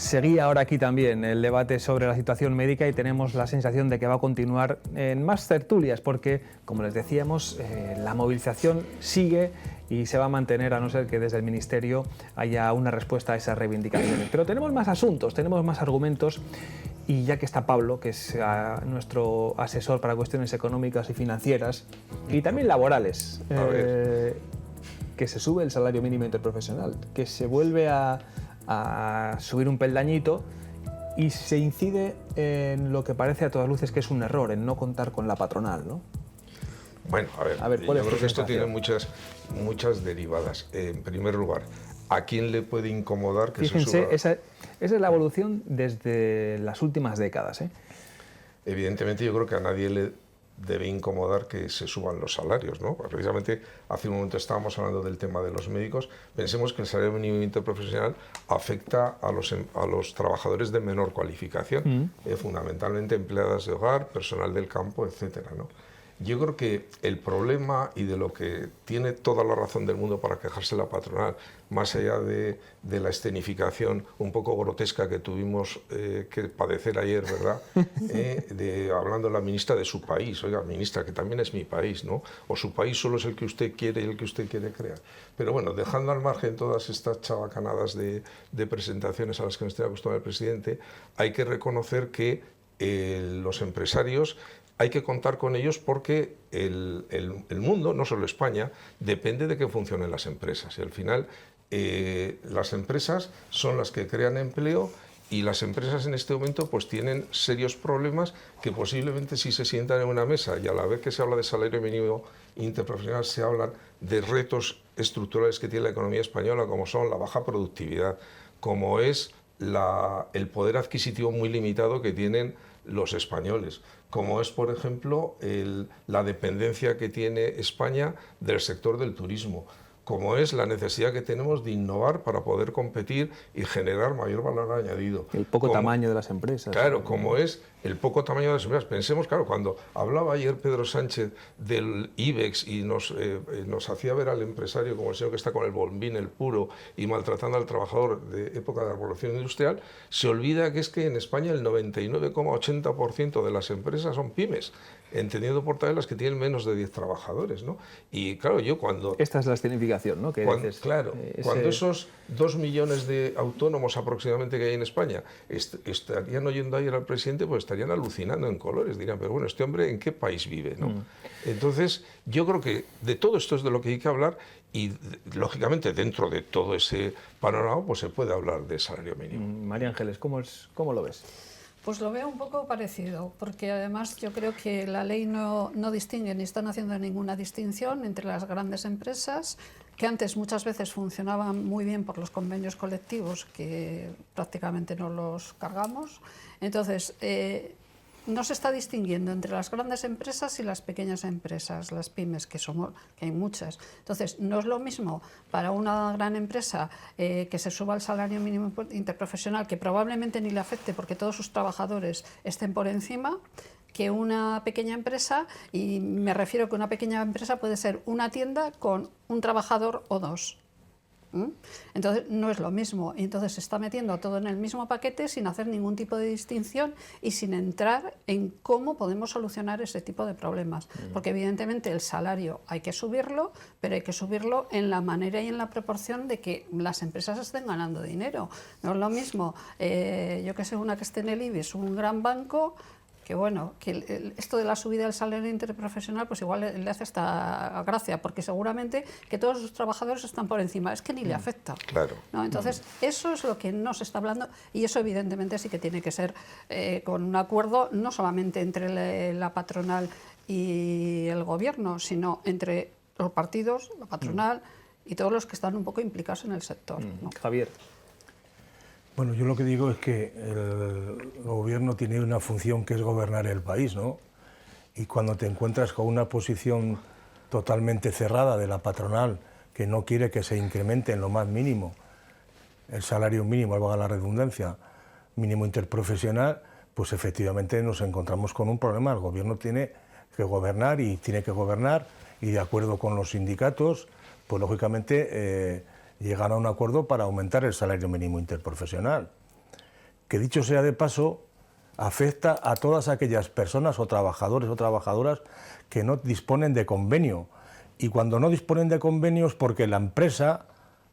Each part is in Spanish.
Seguía ahora aquí también el debate sobre la situación médica y tenemos la sensación de que va a continuar en más tertulias porque, como les decíamos, la movilización sigue y se va a mantener a no ser que desde el Ministerio haya una respuesta a esas reivindicaciones. Pero tenemos más asuntos, tenemos más argumentos y ya que está Pablo, que es nuestro asesor para cuestiones económicas y financieras y también laborales, que se sube el salario mínimo interprofesional, que se vuelve a subir un peldañito y se incide en lo que parece a todas luces que es un error, en no contar con la patronal, ¿no? Bueno, a ver yo creo que esto tiene muchas derivadas. En primer lugar, ¿a quién le puede incomodar que se suba? Esa es la evolución desde las últimas décadas, ¿eh? Evidentemente yo creo que a nadie le debe incomodar que se suban los salarios, ¿no? Precisamente hace un momento estábamos hablando del tema de los médicos. Pensemos que el salario mínimo interprofesional afecta a los trabajadores de menor cualificación, fundamentalmente empleadas de hogar, personal del campo, etcétera, ¿no? Yo creo que el problema, y de lo que tiene toda la razón del mundo para quejarse la patronal, más allá de la escenificación un poco grotesca que tuvimos que padecer ayer, ¿verdad? Hablando la ministra de su país, oiga, ministra, que también es mi país, ¿no? O su país solo es el que usted quiere y el que usted quiere crear. Pero bueno, dejando al margen todas estas chabacanadas de presentaciones a las que nos tiene acostumbrado el presidente, hay que reconocer que los empresarios hay que contar con ellos porque el mundo, no solo España, depende de que funcionen las empresas. Y al final, las empresas son las que crean empleo y las empresas en este momento pues tienen serios problemas que posiblemente si se sientan en una mesa y a la vez que se habla de salario mínimo interprofesional se hablan de retos estructurales que tiene la economía española, como son la baja productividad, como es el poder adquisitivo muy limitado que tienen los españoles, como es, por ejemplo, la dependencia que tiene España del sector del turismo, como es la necesidad que tenemos de innovar para poder competir y generar mayor valor añadido. El poco tamaño de las empresas. Claro, como es el poco tamaño de las empresas. Pensemos, claro, cuando hablaba ayer Pedro Sánchez del IBEX y nos hacía ver al empresario como el señor que está con el bombín, el puro, y maltratando al trabajador de época de la revolución industrial, se olvida que es que en España el 99,80% de las empresas son pymes, entendiendo por tal las que tienen menos de 10 trabajadores, ¿no? Y claro, yo cuando... Esta es la escenificación, ¿no? Claro, cuando esos 2 millones de autónomos aproximadamente que hay en España estarían oyendo ayer al presidente, pues estarían alucinando en colores, dirían, pero bueno, este hombre ¿en qué país vive, no? Entonces, yo creo que de todo esto es de lo que hay que hablar y, lógicamente, dentro de todo ese panorama, pues se puede hablar de salario mínimo. María Ángeles, ¿cómo lo ves? Pues lo veo un poco parecido, porque además yo creo que la ley no distingue ni están haciendo ninguna distinción entre las grandes empresas, que antes muchas veces funcionaban muy bien por los convenios colectivos, que prácticamente no los cargamos. Entonces, no se está distinguiendo entre las grandes empresas y las pequeñas empresas, las pymes, que hay muchas. Entonces, no es lo mismo para una gran empresa que se suba el salario mínimo interprofesional, que probablemente ni le afecte porque todos sus trabajadores estén por encima, que una pequeña empresa, y me refiero que una pequeña empresa puede ser una tienda con un trabajador o dos. Entonces no es lo mismo, y entonces se está metiendo todo en el mismo paquete sin hacer ningún tipo de distinción y sin entrar en cómo podemos solucionar ese tipo de problemas, porque evidentemente el salario hay que subirlo, pero hay que subirlo en la manera y en la proporción de que las empresas estén ganando dinero. No es lo mismo, yo que sé, una que esté en el IBEX, un gran banco, que bueno, que esto de la subida del salario interprofesional pues igual le hace hasta gracia, porque seguramente que todos sus trabajadores están por encima, es que ni le afecta. Claro. ¿No? Entonces, eso es lo que no se está hablando y eso evidentemente sí que tiene que ser con un acuerdo no solamente entre la patronal y el gobierno, sino entre los partidos, la patronal y todos los que están un poco implicados en el sector, ¿no? Javier. Bueno, yo lo que digo es que el gobierno tiene una función que es gobernar el país, ¿no? Y cuando te encuentras con una posición totalmente cerrada de la patronal, que no quiere que se incremente en lo más mínimo el salario mínimo, valga la redundancia, mínimo interprofesional, pues efectivamente nos encontramos con un problema. El gobierno tiene que gobernar y de acuerdo con los sindicatos, pues lógicamente llegar a un acuerdo para aumentar el salario mínimo interprofesional. que dicho sea de paso, afecta a todas aquellas personas o trabajadores o trabajadoras que no disponen de convenio. Y cuando no disponen de convenios porque la empresa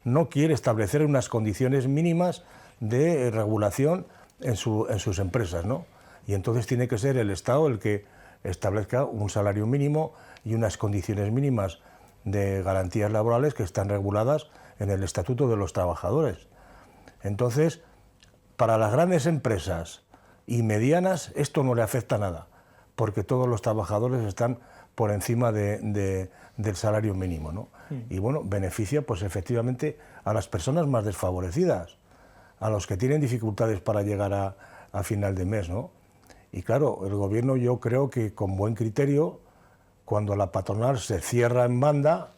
no quiere establecer unas condiciones mínimas de regulación en sus empresas, ¿no? Y entonces tiene que ser el Estado el que establezca un salario mínimo y unas condiciones mínimas de garantías laborales que están reguladas en el Estatuto de los Trabajadores. Entonces, para las grandes empresas y medianas esto no le afecta nada, porque todos los trabajadores están por encima del salario mínimo, ¿no? Y bueno, beneficia pues efectivamente a las personas más desfavorecidas, a los que tienen dificultades para llegar a final de mes, ¿no? Y claro, el gobierno, yo creo que con buen criterio, cuando la patronal se cierra en banda,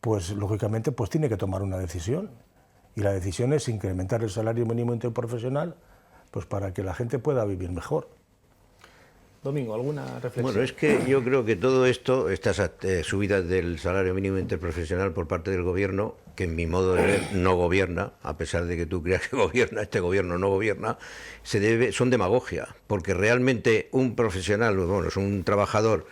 pues lógicamente pues tiene que tomar una decisión. Y la decisión es incrementar el salario mínimo interprofesional, pues para que la gente pueda vivir mejor. Domingo, ¿alguna reflexión? Bueno, es que yo creo que todo esto, estas subidas del salario mínimo interprofesional por parte del gobierno, que en mi modo de ver no gobierna, a pesar de que tú creas que gobierna, este gobierno no gobierna, son demagogia, porque realmente un profesional, bueno, es un trabajador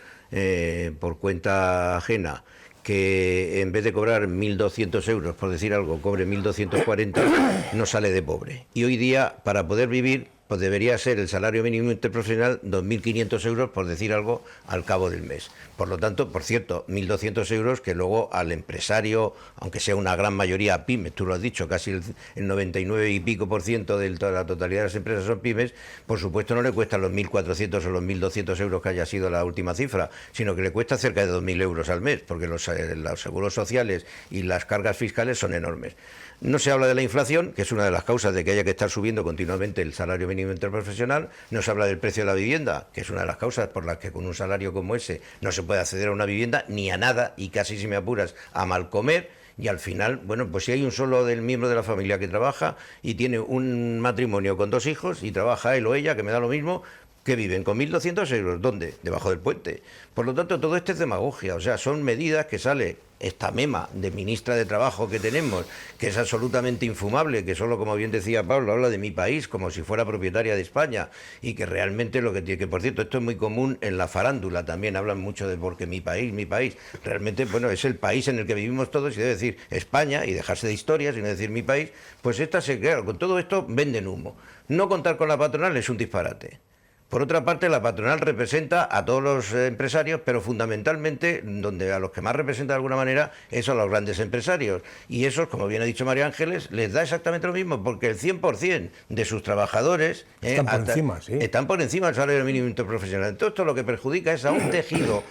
por cuenta ajena, que en vez de cobrar 1.200 euros, por decir algo, cobre 1.240, no sale de pobre. Y hoy día, para poder vivir, pues debería ser el salario mínimo interprofesional 2.500 euros, por decir algo, al cabo del mes. Por lo tanto, por cierto, 1.200 euros que luego al empresario, aunque sea una gran mayoría pymes, tú lo has dicho, casi el 99 y pico % de la totalidad de las empresas son pymes, por supuesto no le cuestan los 1.400 o los 1.200 euros que haya sido la última cifra, sino que le cuesta cerca de 2.000 euros al mes, porque los seguros sociales y las cargas fiscales son enormes. No se habla de la inflación, que es una de las causas de que haya que estar subiendo continuamente el salario mínimo interprofesional. No se habla del precio de la vivienda, que es una de las causas por las que con un salario como ese no se puede acceder a una vivienda ni a nada, y casi, si me apuras, a mal comer. Y al final, bueno, pues si hay un solo del miembro de la familia que trabaja y tiene un matrimonio con 2 hijos y trabaja él o ella, que me da lo mismo, que viven con 1.200 euros. ¿Dónde? Debajo del puente. Por lo tanto, todo esto es demagogia. O sea, son medidas que sale esta mema de ministra de Trabajo que tenemos, que es absolutamente infumable, que solo, como bien decía Pablo, habla de mi país como si fuera propietaria de España, y que realmente lo que tiene, que por cierto, esto es muy común en la farándula, también hablan mucho de porque mi país, realmente, bueno, es el país en el que vivimos todos, y debe decir España y dejarse de historias y no decir mi país. Pues claro, con todo esto venden humo. No contar con la patronal es un disparate. Por otra parte, la patronal representa a todos los empresarios, pero fundamentalmente, donde a los que más representa de alguna manera, es a los grandes empresarios. Y esos, como bien ha dicho María Ángeles, les da exactamente lo mismo, porque el 100% de sus trabajadores están por encima, sí. Están por encima del salario mínimo interprofesional. Entonces, esto lo que perjudica es a un tejido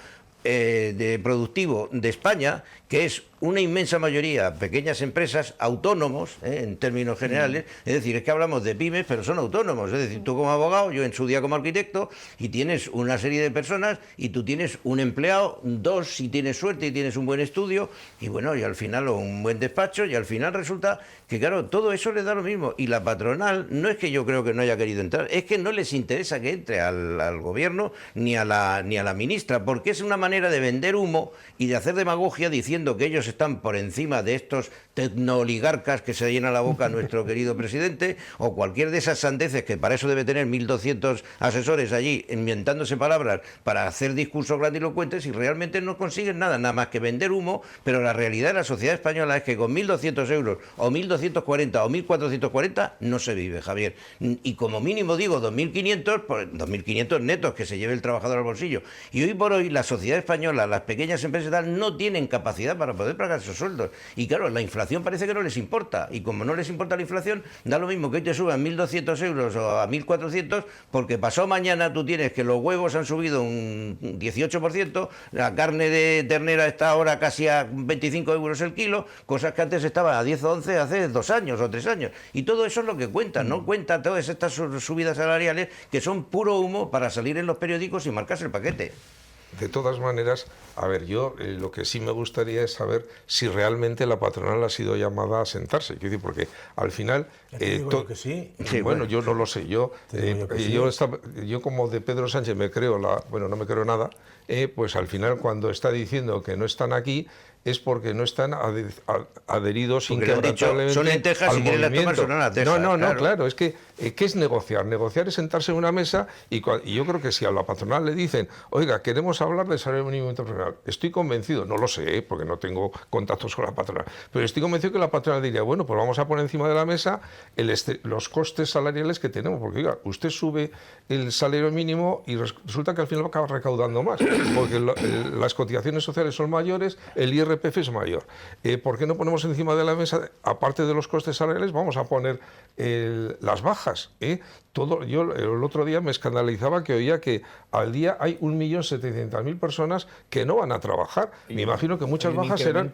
productivo de España, que es una inmensa mayoría pequeñas empresas, autónomos, en términos generales. Es decir, es que hablamos de pymes, pero son autónomos. Es decir, tú como abogado, yo en su día como arquitecto, y tienes una serie de personas, y tú tienes un empleado, 2 si tienes suerte y tienes un buen estudio, y bueno, y al final un buen despacho, y al final resulta que, claro, todo eso les da lo mismo. Y la patronal, no es que yo creo que no haya querido entrar, es que no les interesa que entre al gobierno ni a la ministra, porque es una manera de vender humo y de hacer demagogia diciendo que ellos están por encima de estos tecnooligarcas que se llena la boca a nuestro querido presidente, o cualquier de esas sandeces, que para eso debe tener 1.200 asesores allí inventándose palabras para hacer discursos grandilocuentes, y realmente no consiguen nada más que vender humo. Pero la realidad de la sociedad española es que con 1.200 euros o 1.240 o 1.440 no se vive, Javier. Y como mínimo digo 2.500, 2.500 netos que se lleve el trabajador al bolsillo. Y hoy por hoy la sociedad española, las pequeñas empresas tal, no tienen capacidad para poder pagar esos sueldos. Y claro, la inflación parece que no les importa. Y como no les importa la inflación, da lo mismo que hoy te suban 1.200 euros o a 1.400, porque pasado mañana tú tienes que los huevos han subido un 18%, la carne de ternera está ahora casi a 25 euros el kilo, cosas que antes estaban a 10 o 11 hace 2 años o 3 años. Y todo eso es lo que cuenta, no cuenta todas estas subidas salariales que son puro humo para salir en los periódicos y marcarse el paquete. De todas maneras, a ver, yo lo que sí me gustaría es saber si realmente la patronal ha sido llamada a sentarse. Quiero decir, porque al final... que sí. Bueno, yo no lo sé. Yo como de Pedro Sánchez me creo, no me creo nada, pues al final cuando está diciendo que no están aquí, es porque no están adheridos Porque le han dicho, inquebrantablemente son lentejas, al si quieren las toman, movimiento. son lentejas, No, claro, es que ¿qué es negociar? Negociar es sentarse en una mesa y yo creo que si a la patronal le dicen, oiga, queremos hablar del salario mínimo interprofesional, estoy convencido, no lo sé, porque no tengo contactos con la patronal, pero estoy convencido que la patronal diría, bueno, pues vamos a poner encima de la mesa los costes salariales que tenemos, porque oiga, usted sube el salario mínimo y resulta que al final acaba recaudando más, porque las cotizaciones sociales son mayores, el IRPF es mayor. ¿Por qué no ponemos encima de la mesa, aparte de los costes salariales, vamos a poner las bajas? Yo el otro día me escandalizaba que oía que al día hay 1.700.000 personas que no van a trabajar. Me imagino que muchas bajas serán...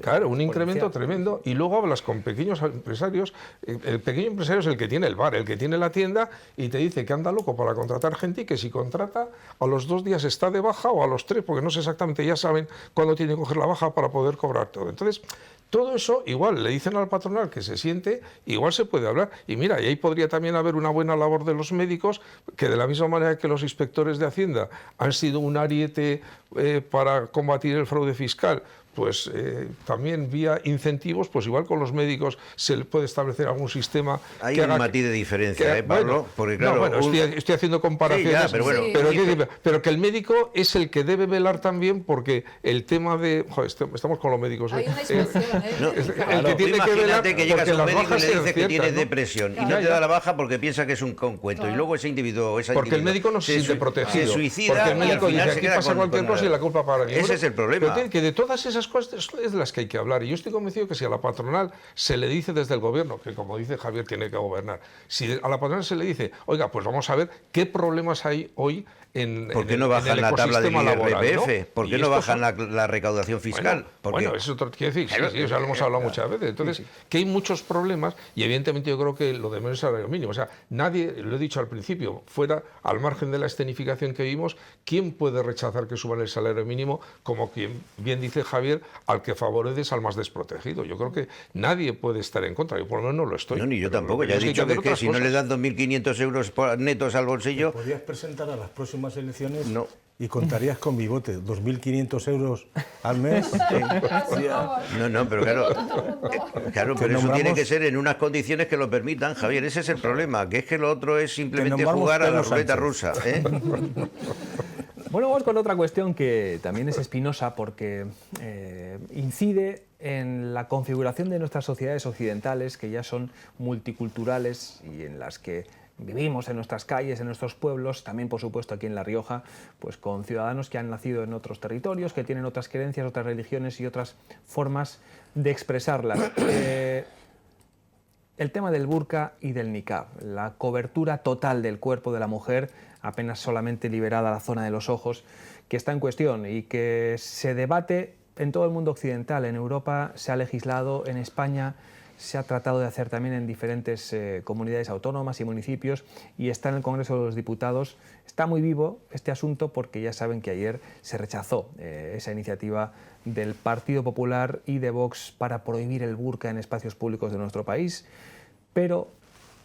Claro, un incremento tremendo. Y luego hablas con pequeños empresarios. El pequeño empresario es el que tiene el bar, el que tiene la tienda, y te dice que anda loco para contratar gente y que si contrata a los 2 días está de baja o a los 3, porque no sé exactamente, ya saben cuándo tiene que coger la baja para poder cobrar todo. Entonces, todo eso, igual, le dicen al patronal que se siente, igual se puede hablar. Y mira, y ahí podría también haber una buena labor de los médicos, que de la misma manera que los inspectores de Hacienda han sido un ariete para combatir el fraude fiscal, pues también vía incentivos, pues igual con los médicos se le puede establecer algún sistema. Hay que un matiz de diferencia, Pablo, bueno, porque claro... estoy haciendo comparaciones, sí, ya, pero, bueno, pero que el médico es el que debe velar también, porque el tema de... Joder, estamos con los médicos. Hay una inspección, No, el que tiene que velar que llegas a un médico y le dices que tienes ¿no? depresión y no Claro. te da la baja porque piensa que es un cuento, y luego ese individuo... Porque el médico no se siente protegido. Se suicida, porque el médico y al final dice, se aquí queda pasa con cualquier cosa y la culpa para mí. Ese es el problema. Pero que de todas esas cosas es de las que hay que hablar. Y yo estoy convencido que si a la patronal se le dice desde el gobierno, que como dice Javier, tiene que gobernar, si a la patronal se le dice, oiga, pues vamos a ver qué problemas hay hoy ¿Por qué no bajan la tabla del IRPF? ¿Por qué no bajan la recaudación fiscal? Bueno, eso quiere decir, sí, o sea, lo hemos hablado muchas veces. Entonces, que hay muchos problemas y evidentemente yo creo que lo de menos es el salario mínimo. O sea, nadie, lo he dicho al principio, fuera, al margen de la escenificación que vimos, ¿quién puede rechazar que suban el salario mínimo? Como quien bien dice Javier, al que favoreces al más desprotegido. Yo creo que nadie puede estar en contra. Yo por lo menos no lo estoy. No, ni yo Pero tampoco. Ya he dicho que si no le dan 2.500 euros netos al bolsillo... ¿Podrías presentar a las próximas elecciones? No. Y contarías con mi voto, 2.500 euros al mes. No, pero claro, pero eso nombramos- tiene que ser en unas condiciones que lo permitan, Javier. Ese es el problema, que es que lo otro es simplemente nombramos jugar a la Pedro ruleta Sánchez. rusa. ¿Eh? Bueno, vamos con otra cuestión que también es espinosa porque incide en la configuración de nuestras sociedades occidentales, que ya son multiculturales y en las que vivimos en nuestras calles, en nuestros pueblos, también por supuesto aquí en La Rioja, pues con ciudadanos que han nacido en otros territorios, que tienen otras creencias, otras religiones y otras formas de expresarlas. El tema del burka y del niqab, la cobertura total del cuerpo de la mujer, apenas solamente liberada la zona de los ojos, que está en cuestión y que se debate en todo el mundo occidental. En Europa se ha legislado, en España se ha tratado de hacer también en diferentes comunidades autónomas y municipios, y está en el Congreso de los Diputados. Está muy vivo este asunto porque ya saben que ayer se rechazó esa iniciativa del Partido Popular y de Vox para prohibir el burka en espacios públicos de nuestro país, pero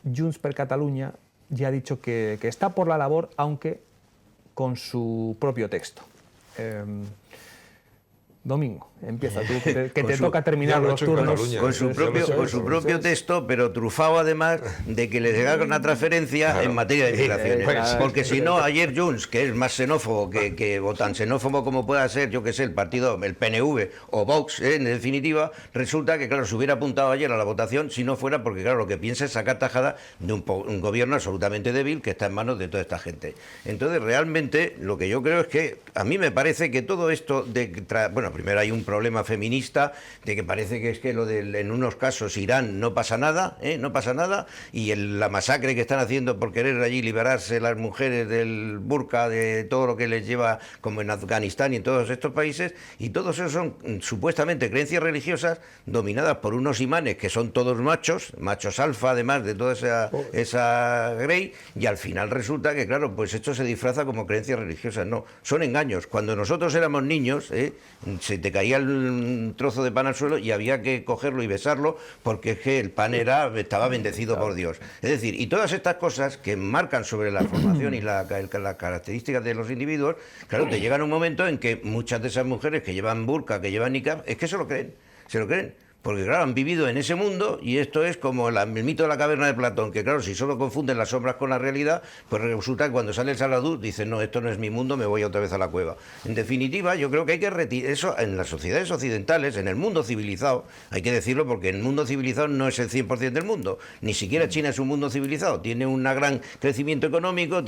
Junts per Catalunya ya ha dicho que está por la labor, aunque con su propio texto. Domingo, empieza tú, que te toca terminar los turnos. Con su propio texto, pero trufado además de que les haga una transferencia en materia de migraciones. Porque si no, ayer Junts, que es más xenófobo o tan xenófobo como pueda ser, yo que sé, el partido, el PNV o Vox, en definitiva, resulta que, claro, se hubiera apuntado ayer a la votación si no fuera porque, claro, lo que piensa es sacar tajada de un gobierno absolutamente débil que está en manos de toda esta gente. Entonces, realmente, lo que yo creo es que a mí me parece que todo esto bueno, primero hay un problema feminista de que parece que es que en unos casos Irán no pasa nada, no pasa nada, y la masacre que están haciendo por querer allí liberarse las mujeres del burka, de todo lo que les lleva, como en Afganistán y en todos estos países, y todos esos son supuestamente creencias religiosas dominadas por unos imanes que son todos machos alfa, además de toda esa grey, y al final resulta que, claro, pues esto se disfraza como creencias religiosas. No, son engaños. Cuando nosotros éramos niños, se te caía caía un trozo de pan al suelo y había que cogerlo y besarlo porque es que el pan estaba bendecido por Dios. Es decir, y todas estas cosas que marcan sobre la formación y las características de los individuos, claro, te llegan un momento en que muchas de esas mujeres que llevan burka, que llevan niqab, es que se lo creen. Porque claro, han vivido en ese mundo y esto es como el mito de la caverna de Platón, que claro, si solo confunden las sombras con la realidad, pues resulta que cuando sale el Saladú dicen, no, esto no es mi mundo, me voy otra vez a la cueva. En definitiva, yo creo que hay que retirar eso en las sociedades occidentales, en el mundo civilizado, hay que decirlo porque el mundo civilizado no es el 100% del mundo, ni siquiera China es un mundo civilizado, tiene un gran crecimiento económico,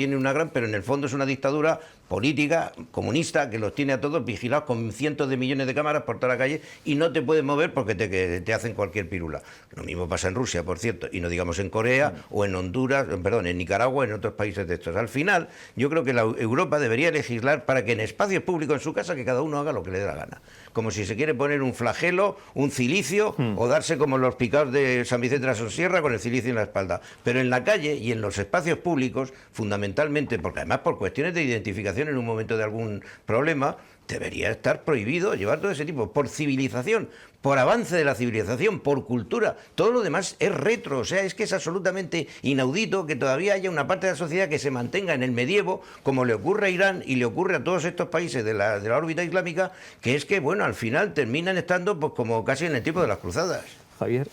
pero en el fondo es una dictadura política, comunista, que los tiene a todos vigilados con cientos de millones de cámaras por toda la calle y no te puedes mover porque te hacen cualquier pirula. Lo mismo pasa en Rusia, por cierto, y no digamos en Corea o en Honduras, perdón, en Nicaragua, en otros países de estos. Al final, yo creo que Europa debería legislar para que en espacios públicos en su casa que cada uno haga lo que le dé la gana. Como si se quiere poner un flagelo, un cilicio o darse como los picados de San Vicente de la Sonsierra con el cilicio en la espalda. Pero en la calle y en los espacios públicos, fundamentalmente, porque además por cuestiones de identificación en un momento de algún problema, debería estar prohibido llevar todo ese tipo, por civilización, por avance de la civilización, por cultura. Todo lo demás es retro, o sea, es que es absolutamente inaudito que todavía haya una parte de la sociedad que se mantenga en el medievo, como le ocurre a Irán y le ocurre a todos estos países de la órbita islámica, que es que, bueno, al final terminan estando pues como casi en el tiempo de las cruzadas. Javier.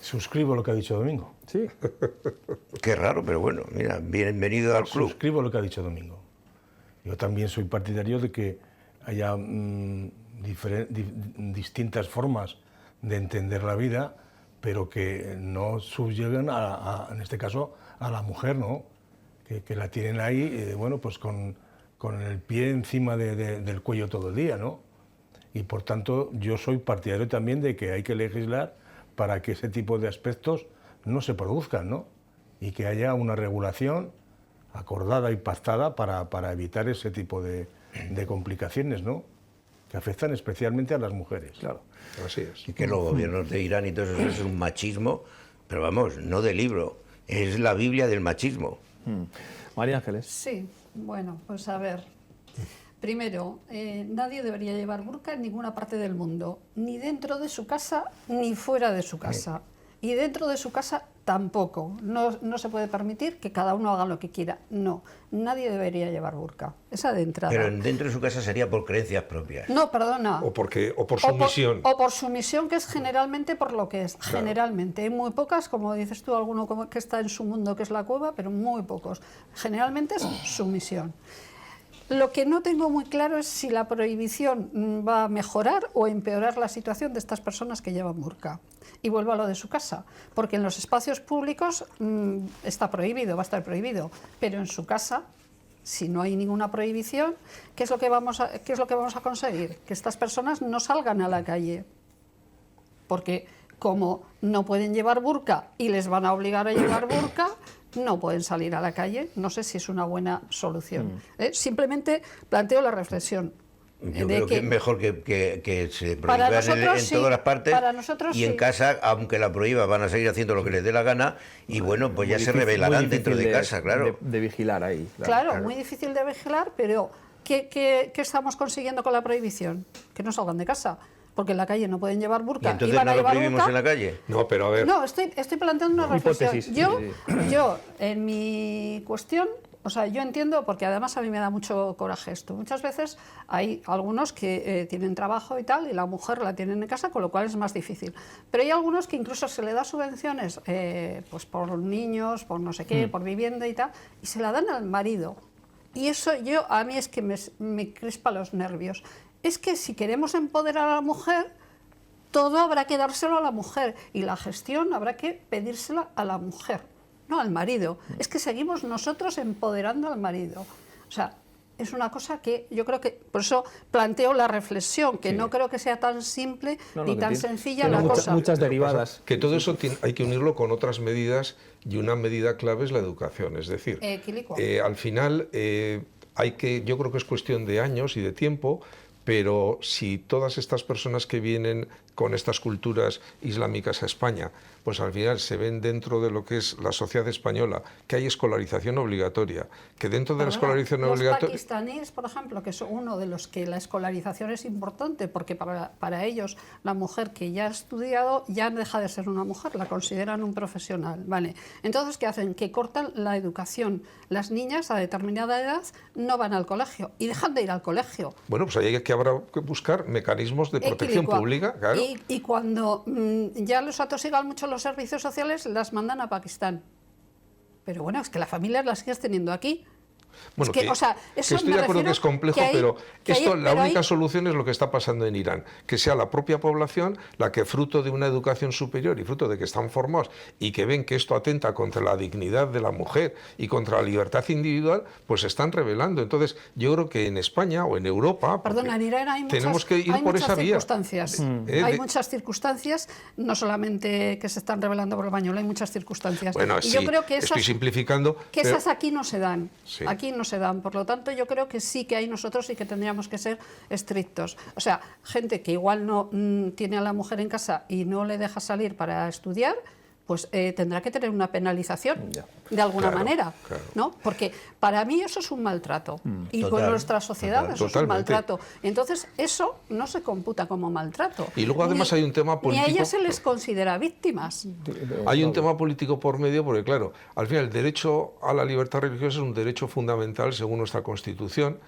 Suscribo lo que ha dicho Domingo. Sí. Qué raro, pero bueno, mira, bienvenido al club. Suscribo lo que ha dicho Domingo. Yo también soy partidario de que haya distintas formas de entender la vida, pero que no subyuguen en este caso, a la mujer, ¿no? Que la tienen ahí, bueno, pues con el pie encima del cuello todo el día, ¿no? Y por tanto, yo soy partidario también de que hay que legislar para que ese tipo de aspectos no se produzcan, ¿no? Y que haya una regulación acordada y pactada para evitar ese tipo de complicaciones, ¿no? Que afectan especialmente a las mujeres. Claro. Así es. Y que los gobiernos de Irán y todo eso es un machismo, pero vamos, no de libro, es la Biblia del machismo. María Ángeles. Sí, bueno, pues a ver. Primero, nadie debería llevar burka en ninguna parte del mundo, ni dentro de su casa ni fuera de su casa. Y dentro de su casa tampoco. No se puede permitir que cada uno haga lo que quiera. No, nadie debería llevar burka. Esa de entrada. Pero dentro de su casa sería por creencias propias. No, perdona. O por sumisión. O por sumisión, que es generalmente por lo que es. Claro. Generalmente. Hay muy pocas, como dices tú, alguno que está en su mundo, que es la cueva, pero muy pocos. Generalmente es sumisión. Lo que no tengo muy claro es si la prohibición va a mejorar o empeorar la situación de estas personas que llevan burka. Y vuelvo a lo de su casa, porque en los espacios públicos está prohibido, va a estar prohibido, pero en su casa, si no hay ninguna prohibición, ¿qué es lo que vamos a conseguir? Que estas personas no salgan a la calle, porque como no pueden llevar burka y les van a obligar a llevar burka, no pueden salir a la calle. No sé si es una buena solución. Simplemente planteo la reflexión. Yo creo que es mejor que se prohíban en todas las partes y en casa, aunque la prohíba, van a seguir haciendo lo que les dé la gana y bueno, pues ya se revelarán dentro de casa, claro. De vigilar ahí. Claro, muy difícil de vigilar, pero ¿qué estamos consiguiendo con la prohibición? Que no salgan de casa. Porque en la calle no pueden llevar burka. ¿Y entonces no lo prohibimos en la calle? No, pero a ver. No, estoy planteando una reflexión. Hipótesis. Yo, en mi cuestión, o sea, yo entiendo, porque además a mí me da mucho coraje esto. Muchas veces hay algunos que tienen trabajo y tal, y la mujer la tienen en casa, con lo cual es más difícil. Pero hay algunos que incluso se le da subvenciones pues por niños, por no sé qué, por vivienda y tal, y se la dan al marido. Y eso a mí es que me crispa los nervios. Es que si queremos empoderar a la mujer, todo habrá que dárselo a la mujer y la gestión habrá que pedírsela a la mujer, no al marido. Es que seguimos nosotros empoderando al marido. O sea, es una cosa que yo creo que, por eso planteo la reflexión, que no creo que sea tan simple ni tan sencilla la cosa. Muchas derivadas. Que todo eso hay que unirlo con otras medidas y una medida clave es la educación. Es decir, al final yo creo que es cuestión de años y de tiempo. Pero si todas estas personas que vienen con estas culturas islámicas a España, pues al final se ven dentro de lo que es la sociedad española, que hay escolarización obligatoria, que dentro de la escolarización obligatoria... Los pakistaníes, por ejemplo, que son uno de los que la escolarización es importante, porque para ellos la mujer que ya ha estudiado ya deja de ser una mujer, la consideran un profesional, ¿vale? Entonces, ¿qué hacen? Que cortan la educación. Las niñas a determinada edad no van al colegio y dejan de ir al colegio. Bueno, pues ahí habrá que buscar mecanismos de protección pública, claro. Y cuando ya los atosigan mucho los servicios sociales, las mandan a Pakistán. Pero bueno, es que la familia la sigues teniendo aquí. Bueno, es que, o sea, eso estoy de acuerdo que es complejo, pero la única solución es lo que está pasando en Irán, que sea la propia población la que, fruto de una educación superior y fruto de que están formados y que ven que esto atenta contra la dignidad de la mujer y contra la libertad individual, pues se están rebelando. Entonces, yo creo que en España o en Europa... Perdona, en Irán hay muchas, tenemos que ir por esa vía. Hay muchas circunstancias, no solamente que se están rebelando por el pañuelo, hay muchas circunstancias. Bueno, y yo creo que estoy simplificando. Que esas aquí no se dan. Sí. Aquí no se dan. Por lo tanto, yo creo que sí que hay nosotros y que tendríamos que ser estrictos. O sea, gente que igual no tiene a la mujer en casa y no le deja salir para estudiar, pues tendrá que tener una penalización de alguna manera, ¿no? Porque para mí eso es un maltrato y con nuestra sociedad eso es un maltrato. Entonces eso no se computa como maltrato. Y luego además hay un tema político. Ni a ellas se les considera víctimas. Hay un tema político por medio porque claro, al final el derecho a la libertad religiosa es un derecho fundamental según nuestra Constitución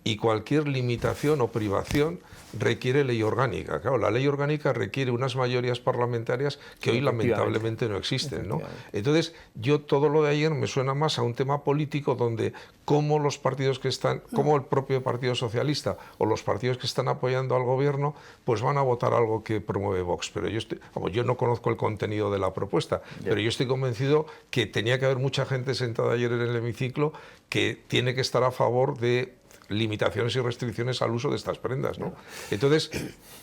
y cualquier limitación o privación requiere ley orgánica. Claro, la ley orgánica requiere unas mayorías parlamentarias que hoy lamentablemente no existen, ¿no? Entonces, yo todo lo de ayer me suena más a un tema político donde cómo los partidos que están, como el propio Partido Socialista o los partidos que están apoyando al gobierno, pues van a votar algo que promueve Vox. Pero yo no conozco el contenido de la propuesta, pero yo estoy convencido que tenía que haber mucha gente sentada ayer en el hemiciclo que tiene que estar a favor de limitaciones y restricciones al uso de estas prendas, ¿no? Entonces,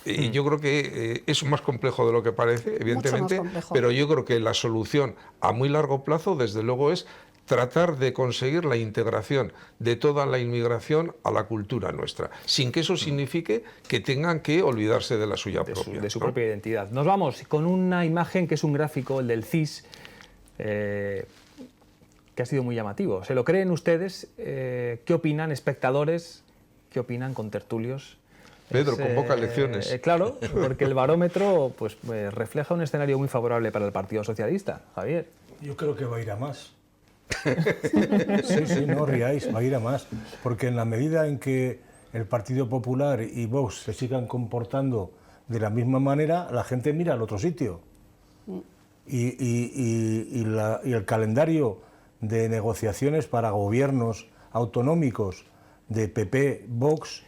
yo creo que es más complejo de lo que parece, evidentemente, pero yo creo que la solución a muy largo plazo, desde luego, es tratar de conseguir la integración de toda la inmigración a la cultura nuestra, sin que eso signifique que tengan que olvidarse de la suya propia. De su propia identidad. Nos vamos con una imagen que es un gráfico, el del CIS, que ha sido muy llamativo. ¿Se lo creen ustedes? ¿Qué opinan, espectadores? ¿Qué opinan, contertulios? Pedro, convoca elecciones. Claro, porque el barómetro pues, refleja un escenario muy favorable para el Partido Socialista. Javier. Yo creo que va a ir a más. Sí, no riáis, va a ir a más. Porque en la medida en que el Partido Popular y Vox se sigan comportando de la misma manera, la gente mira al otro sitio. Y el calendario de negociaciones para gobiernos autonómicos de PP, Vox,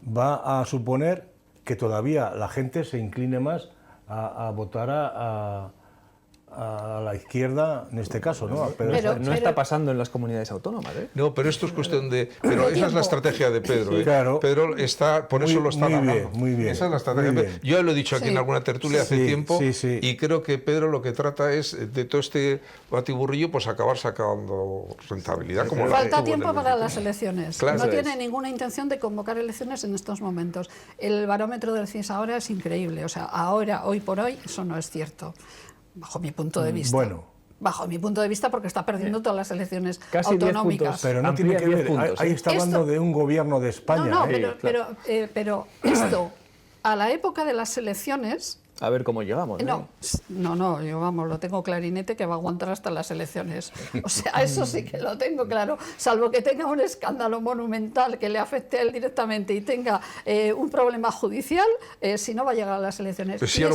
va a suponer que todavía la gente se incline más a votar a la izquierda, en este caso, ¿no? Pero no está pasando en las comunidades autónomas, ¿eh? No, pero esto es cuestión de... Pero esa es la estrategia de Pedro, ¿eh? Claro. Pedro está... Por eso lo está ganando. Muy bien. Esa es la estrategia de Pedro. Yo lo he dicho aquí en alguna tertulia hace tiempo y creo que Pedro lo que trata es, de todo este batiburrillo, pues acabar sacando rentabilidad. Como Falta tiempo para las elecciones. Claro. No tiene ninguna intención de convocar elecciones en estos momentos. El barómetro del CIS ahora es increíble. O sea, ahora, hoy por hoy, eso no es cierto. Bajo mi punto de vista. Bueno. Bajo mi punto de vista, porque está perdiendo todas las elecciones casi autonómicas. Pero no tiene que ver, ahí está hablando de un gobierno de España. No, pero esto, a la época de las elecciones... A ver cómo llegamos. No, yo vamos, lo tengo clarinete que va a aguantar hasta las elecciones. O sea, eso sí que lo tengo claro. Salvo que tenga un escándalo monumental que le afecte a él directamente y tenga un problema judicial, si no va a llegar a las elecciones. Pues sí,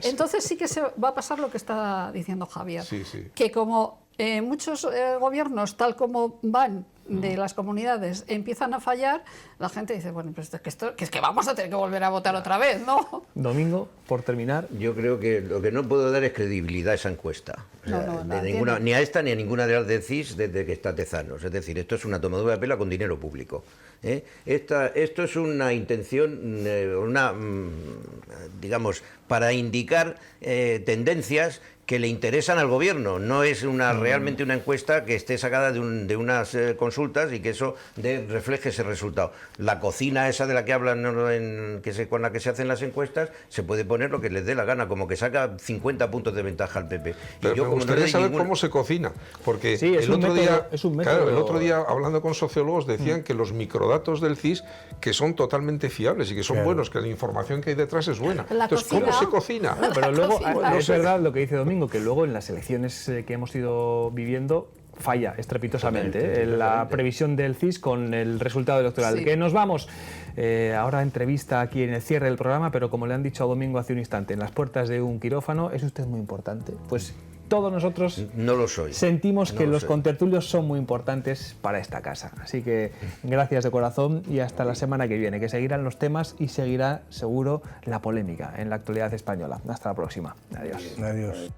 entonces sí que se va a pasar lo que está diciendo Javier. Sí. Que como muchos gobiernos, tal como van de las comunidades, empiezan a fallar, la gente dice, bueno, pues es que vamos a tener que volver a votar otra vez, ¿no? Domingo, por terminar. Yo creo que lo que no puedo dar es credibilidad a esa encuesta. O sea, No, ni a esta ni a ninguna de las del CIS desde que está Tezanos. Es decir, esto es una tomadura de pela con dinero público. Esto es una intención, digamos, para indicar tendencias que le interesan al gobierno, no es realmente una encuesta que esté sacada de unas consultas y que eso refleje ese resultado. La cocina esa de la que hablan, con la que se hacen las encuestas, se puede poner lo que les dé la gana, como que saca 50 puntos de ventaja al PP. Pero me gustaría saber cómo se cocina, porque sí, el otro día, claro, hablando con sociólogos, decían que los microdatos del CIS que son totalmente fiables y que son buenos, que la información que hay detrás es buena. Entonces, ¿cómo se cocina? Bueno, pero luego es verdad lo que dice Domingo, que luego en las elecciones que hemos ido viviendo falla estrepitosamente la previsión del CIS con el resultado electoral. Sí. Que nos vamos. Ahora entrevista aquí en el cierre del programa, pero como le han dicho a Domingo hace un instante, en las puertas de un quirófano, ¿es usted muy importante? Pues todos nosotros no lo soy. Sentimos que los soy. Contertulios son muy importantes para esta casa. Así que gracias de corazón y hasta la semana que viene, que seguirán los temas y seguirá seguro la polémica en la actualidad española. Hasta la próxima. Adiós. Adiós.